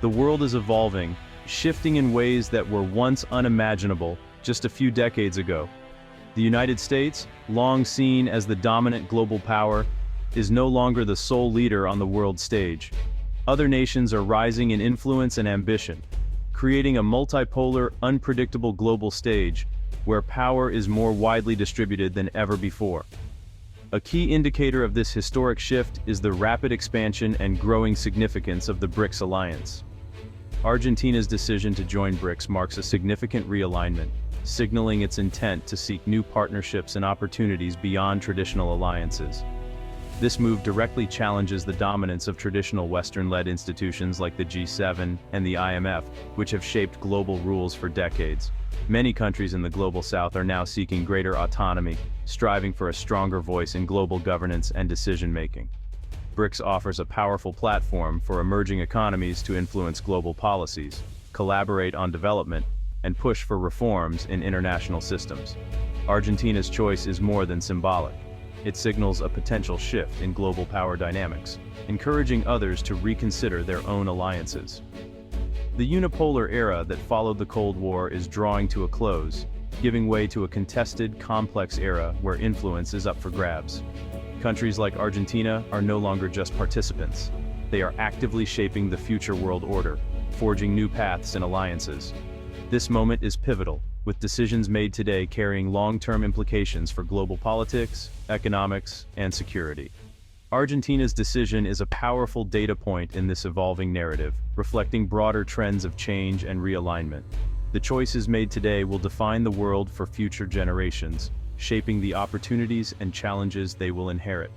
The world is evolving, shifting in ways that were once unimaginable just a few decades ago. The United States, long seen as the dominant global power, is no longer the sole leader on the world stage. Other nations are rising in influence and ambition, creating a multipolar, unpredictable global stage where power is more widely distributed than ever before. A key indicator of this historic shift is the rapid expansion and growing significance of the BRICS alliance. Argentina's decision to join BRICS marks a significant realignment, signaling its intent to seek new partnerships and opportunities beyond traditional alliances. This move directly challenges the dominance of traditional Western-led institutions like the G7 and the IMF, which have shaped global rules for decades. Many countries in the global south are now seeking greater autonomy, striving for a stronger voice in global governance and decision-making. BRICS offers a powerful platform for emerging economies to influence global policies, collaborate on development, and push for reforms in international systems. Argentina's choice is more than symbolic. It signals a potential shift in global power dynamics, encouraging others to reconsider their own alliances. The unipolar era that followed the Cold War is drawing to a close, giving way to a contested, complex era where influence is up for grabs. Countries like Argentina are no longer just participants. They are actively shaping the future world order, forging new paths and alliances. This moment is pivotal, with decisions made today carrying long-term implications for global politics, economics, and security. Argentina's decision is a powerful data point in this evolving narrative, reflecting broader trends of change and realignment. The choices made today will define the world for future generations, shaping the opportunities and challenges they will inherit.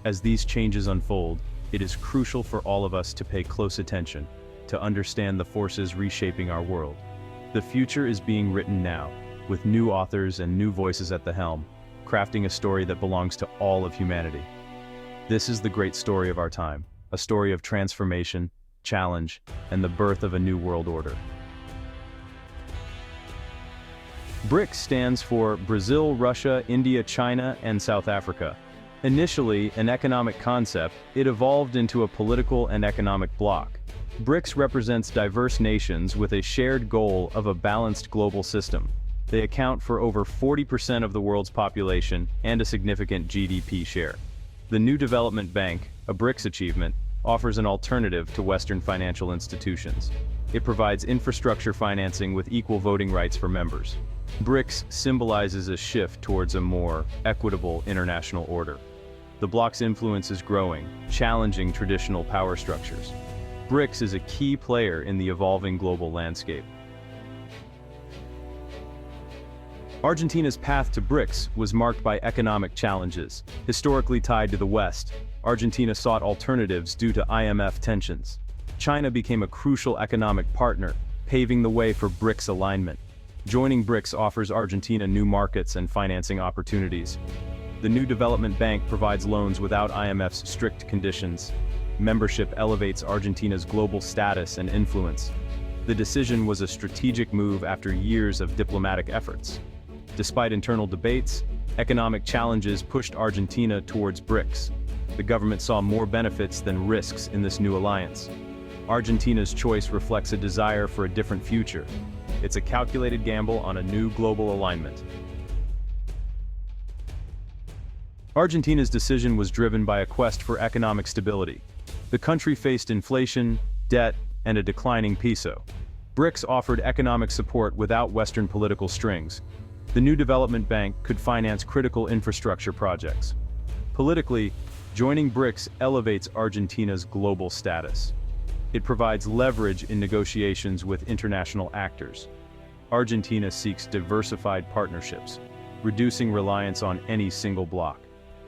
As these changes unfold, it is crucial for all of us to pay close attention, to understand the forces reshaping our world. The future is being written now, with new authors and new voices at the helm, crafting a story that belongs to all of humanity. This is the great story of our time, a story of transformation, challenge, and the birth of a new world order. BRICS stands for Brazil, Russia, India, China, and South Africa. Initially an economic concept, it evolved into a political and economic bloc. BRICS represents diverse nations with a shared goal of a balanced global system. They account for over 40% of the world's population and a significant GDP share. The New Development Bank, a BRICS achievement, offers an alternative to Western financial institutions. It provides infrastructure financing with equal voting rights for members. BRICS symbolizes a shift towards a more equitable international order. The bloc's influence is growing, challenging traditional power structures. BRICS is a key player in the evolving global landscape. Argentina's path to BRICS was marked by economic challenges. Historically tied to the West, Argentina sought alternatives due to IMF tensions. China became a crucial economic partner, paving the way for BRICS alignment. Joining BRICS offers Argentina new markets and financing opportunities. The New Development Bank provides loans without IMF's strict conditions. Membership elevates Argentina's global status and influence. The decision was a strategic move after years of diplomatic efforts. Despite internal debates, economic challenges pushed Argentina towards BRICS. The government saw more benefits than risks in this new alliance. Argentina's choice reflects a desire for a different future. It's a calculated gamble on a new global alignment. Argentina's decision was driven by a quest for economic stability. The country faced inflation, debt, and a declining peso. BRICS offered economic support without Western political strings. The New Development Bank could finance critical infrastructure projects. Politically, joining BRICS elevates Argentina's global status. It provides leverage in negotiations with international actors. Argentina seeks diversified partnerships, reducing reliance on any single bloc.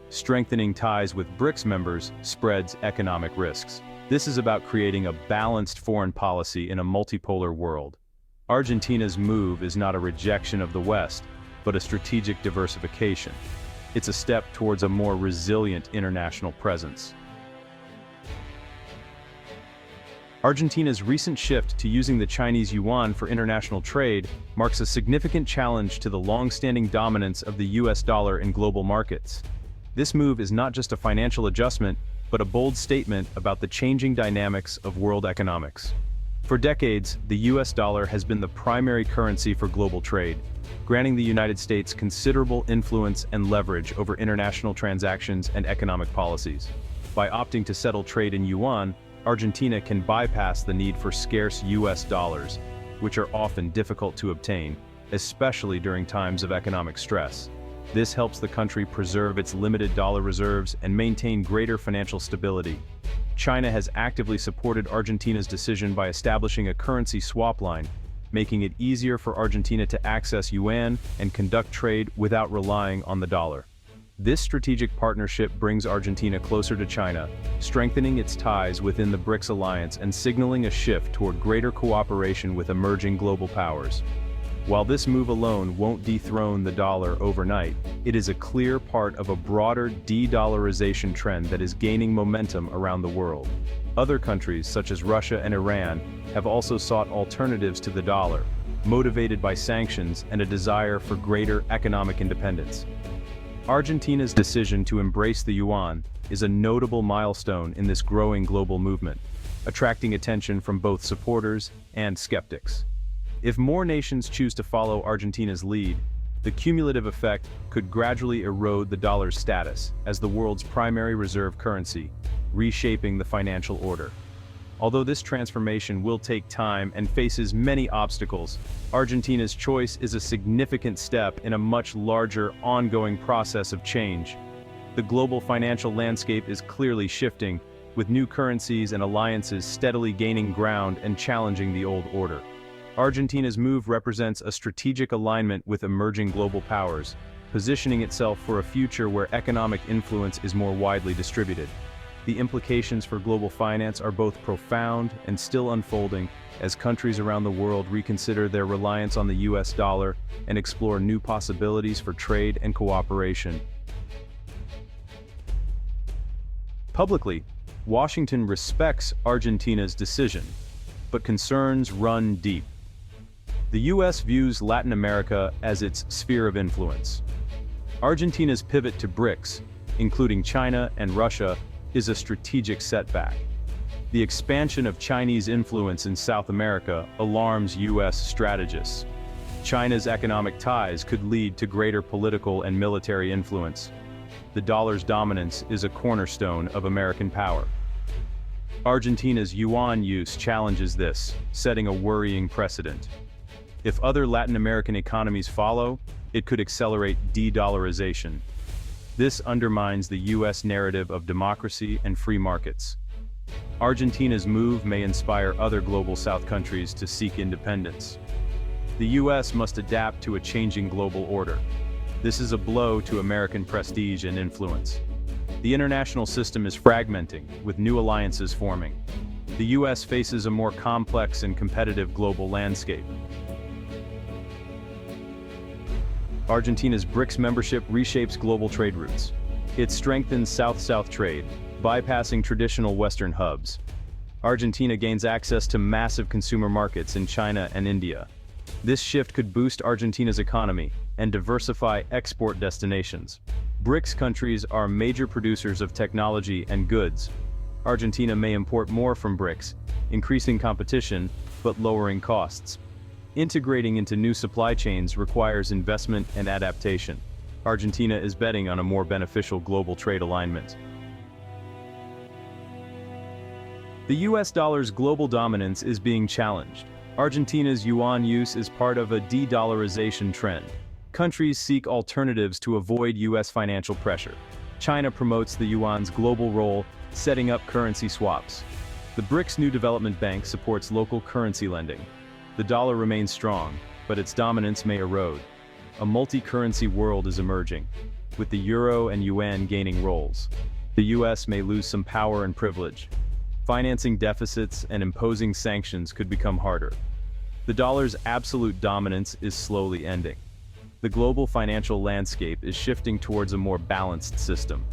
Strengthening ties with BRICS members spreads economic risks. This is about creating a balanced foreign policy in a multipolar world. Argentina's move is not a rejection of the West, but a strategic diversification. It's a step towards a more resilient international presence. Argentina's recent shift to using the Chinese yuan for international trade marks a significant challenge to the long-standing dominance of the US dollar in global markets. This move is not just a financial adjustment, but a bold statement about the changing dynamics of world economics. For decades, the US dollar has been the primary currency for global trade, granting the United States considerable influence and leverage over international transactions and economic policies. By opting to settle trade in yuan, Argentina can bypass the need for scarce US dollars, which are often difficult to obtain, especially during times of economic stress. This helps the country preserve its limited dollar reserves and maintain greater financial stability. China has actively supported Argentina's decision by establishing a currency swap line, making it easier for Argentina to access yuan and conduct trade without relying on the dollar. This strategic partnership brings Argentina closer to China, strengthening its ties within the BRICS alliance and signaling a shift toward greater cooperation with emerging global powers. While this move alone won't dethrone the dollar overnight, it is a clear part of a broader de-dollarization trend that is gaining momentum around the world. Other countries, such as Russia and Iran, have also sought alternatives to the dollar, motivated by sanctions and a desire for greater economic independence. Argentina's decision to embrace the yuan is a notable milestone in this growing global movement, attracting attention from both supporters and skeptics. If more nations choose to follow Argentina's lead, the cumulative effect could gradually erode the dollar's status as the world's primary reserve currency, reshaping the financial order. Although this transformation will take time and faces many obstacles, Argentina's choice is a significant step in a much larger, ongoing process of change. The global financial landscape is clearly shifting, with new currencies and alliances steadily gaining ground and challenging the old order. Argentina's move represents a strategic alignment with emerging global powers, positioning itself for a future where economic influence is more widely distributed. The implications for global finance are both profound and still unfolding as countries around the world reconsider their reliance on the US dollar and explore new possibilities for trade and cooperation. Publicly, Washington respects Argentina's decision, but concerns run deep. The US views Latin America as its sphere of influence. Argentina's pivot to BRICS, including China and Russia, is a strategic setback. The expansion of Chinese influence in South America alarms US strategists. China's economic ties could lead to greater political and military influence. The dollar's dominance is a cornerstone of American power. Argentina's yuan use challenges this, setting a worrying precedent. If other Latin American economies follow, it could accelerate de-dollarization. This undermines the US narrative of democracy and free markets. Argentina's move may inspire other global South countries to seek independence. The US must adapt to a changing global order. This is a blow to American prestige and influence. The international system is fragmenting, with new alliances forming. The US faces a more complex and competitive global landscape. Argentina's BRICS membership reshapes global trade routes. It strengthens South-South trade, bypassing traditional Western hubs. Argentina gains access to massive consumer markets in China and India. This shift could boost Argentina's economy and diversify export destinations. BRICS countries are major producers of technology and goods. Argentina may import more from BRICS, increasing competition but lowering costs. Integrating into new supply chains requires investment and adaptation. Argentina is betting on a more beneficial global trade alignment. The US dollar's global dominance is being challenged. Argentina's yuan use is part of a de-dollarization trend. Countries seek alternatives to avoid US financial pressure. China promotes the yuan's global role, setting up currency swaps. The BRICS New Development Bank supports local currency lending. The dollar remains strong, but its dominance may erode. A multi-currency world is emerging, with the euro and yuan gaining roles. The US may lose some power and privilege. Financing deficits and imposing sanctions could become harder. The dollar's absolute dominance is slowly ending. The global financial landscape is shifting towards a more balanced system.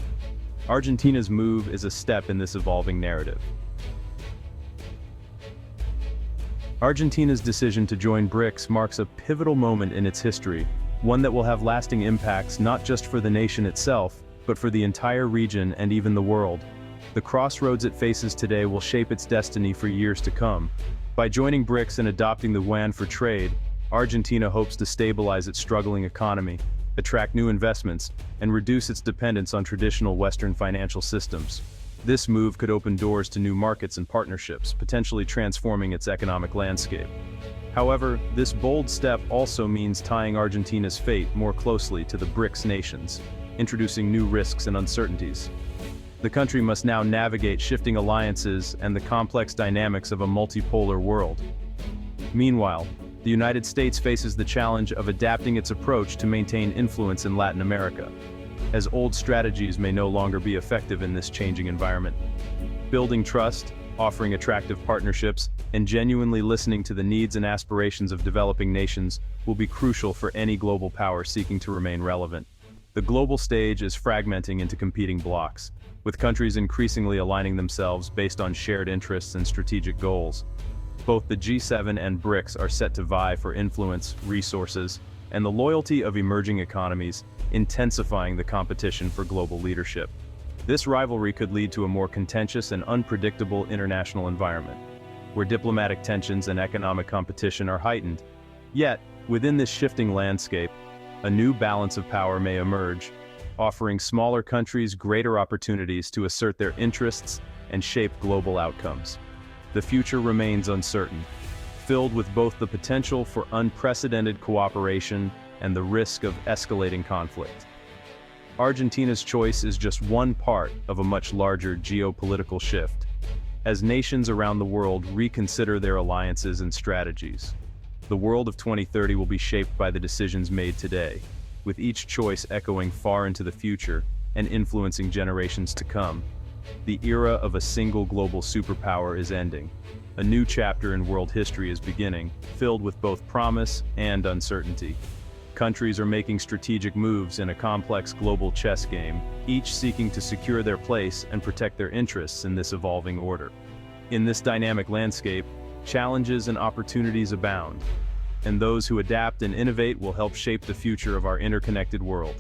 Argentina's move is a step in this evolving narrative. Argentina's decision to join BRICS marks a pivotal moment in its history, one that will have lasting impacts not just for the nation itself, but for the entire region and even the world. The crossroads it faces today will shape its destiny for years to come. By joining BRICS and adopting the yuan for trade, Argentina hopes to stabilize its struggling economy, attract new investments, and reduce its dependence on traditional Western financial systems. This move could open doors to new markets and partnerships, potentially transforming its economic landscape. However, this bold step also means tying Argentina's fate more closely to the BRICS nations, introducing new risks and uncertainties. The country must now navigate shifting alliances and the complex dynamics of a multipolar world. Meanwhile, the United States faces the challenge of adapting its approach to maintain influence in Latin America, as old strategies may no longer be effective in this changing environment. Building trust, offering attractive partnerships, and genuinely listening to the needs and aspirations of developing nations will be crucial for any global power seeking to remain relevant. The global stage is fragmenting into competing blocks, with countries increasingly aligning themselves based on shared interests and strategic goals. Both the G7 and BRICS are set to vie for influence, resources, and the loyalty of emerging economies, intensifying the competition for global leadership. This rivalry could lead to a more contentious and unpredictable international environment, where diplomatic tensions and economic competition are heightened. Yet, within this shifting landscape, a new balance of power may emerge, offering smaller countries greater opportunities to assert their interests and shape global outcomes. The future remains uncertain, filled with both the potential for unprecedented cooperation and the risk of escalating conflict. Argentina's choice is just one part of a much larger geopolitical shift, as nations around the world reconsider their alliances and strategies. The world of 2030 will be shaped by the decisions made today, with each choice echoing far into the future and influencing generations to come. The era of a single global superpower is ending. A new chapter in world history is beginning, filled with both promise and uncertainty. Countries are making strategic moves in a complex global chess game, each seeking to secure their place and protect their interests in this evolving order. In this dynamic landscape, challenges and opportunities abound, and those who adapt and innovate will help shape the future of our interconnected world.